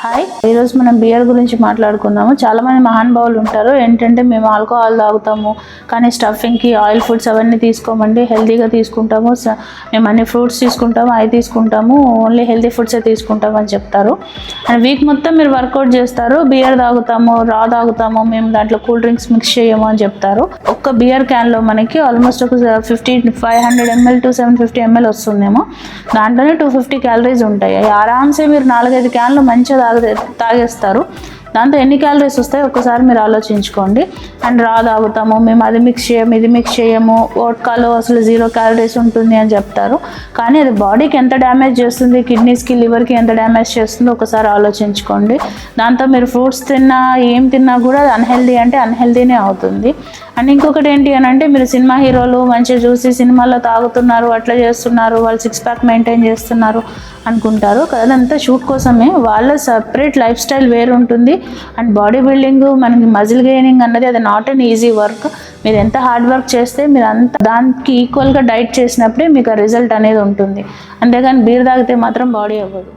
Hi, ఈరోజు మనం beer గురించి మాట్లాడుకుందాము. చాలామంది మహానుభావులు ఉంటారు ఏంటంటే మేము ఆల్కహాల్ తాగుతాము కానీ స్టఫింగ్కి ఆయిల్ ఫుడ్స్ అవన్నీ తీసుకోమండి, హెల్తీగా తీసుకుంటాము, మేము అన్ని ఫ్రూట్స్ తీసుకుంటాము, అవి తీసుకుంటాము, ఓన్లీ హెల్తీ ఫుడ్సే తీసుకుంటాము అని చెప్తారు. అండ్ వీక్ మొత్తం మీరు వర్కౌట్ చేస్తారు, బియర్ తాగుతాము, రా తాగుతాము, మేము దాంట్లో కూల్ డ్రింక్స్ మిక్స్ చేయము అని చెప్తారు. ఒక్క బియర్ క్యాన్లో మనకి ఆల్మోస్ట్ ఒక 500 ml to 750 ml వస్తుందేమో. దాంట్లోనే 250 క్యాలరీస్ ఉంటాయి. ఆరామ్సే మీరు 4-5 క్యాన్లు మంచిగా తాగేస్తారు. దాంతో ఎన్ని క్యాలరీస్ వస్తాయో ఒక్కసారి మీరు ఆలోచించుకోండి. అండ్ రా తాగుతాము, మేము అది మిక్స్ చేయము, ఇది మిక్స్ చేయము, వోడ్కాలో అసలు 0 క్యాలరీస్ ఉంటుంది అని చెప్తారు. కానీ అది బాడీకి ఎంత డ్యామేజ్ చేస్తుంది, కిడ్నీస్కి, లివర్కి ఎంత డ్యామేజ్ చేస్తుందో ఒకసారి ఆలోచించుకోండి. దాంతో మీరు ఫ్రూట్స్ తిన్నా, ఏం తిన్నా కూడా అన్హెల్దీ అంటే అన్హెల్దీనే అవుతుంది. అండ్ ఇంకొకటి ఏంటి అని అంటే, మీరు సినిమా హీరోలు మంచిగా చూసి సినిమాల్లో తాగుతున్నారు, అట్లా చేస్తున్నారు, వాళ్ళు 6 ప్యాక్ మెయింటైన్ చేస్తున్నారు అనుకుంటారు. అదంతా షూట్ కోసమే. వాళ్ళ సపరేట్ లైఫ్ స్టైల్ వేరు ఉంటుంది. అండ్ బాడీ బిల్డింగ్, మనకి మజిల్ గెయినింగ్ అన్నది అది నాట్ అన్ ఈజీ వర్క్. మీరు ఎంత హార్డ్ వర్క్ చేస్తే మీరు అంత దానికి ఈక్వల్గా డైట్ చేసినప్పుడే మీకు ఆ రిజల్ట్ అనేది ఉంటుంది. అంతేగాని బీర్ తాగితే మాత్రం బాడీ అవ్వదు.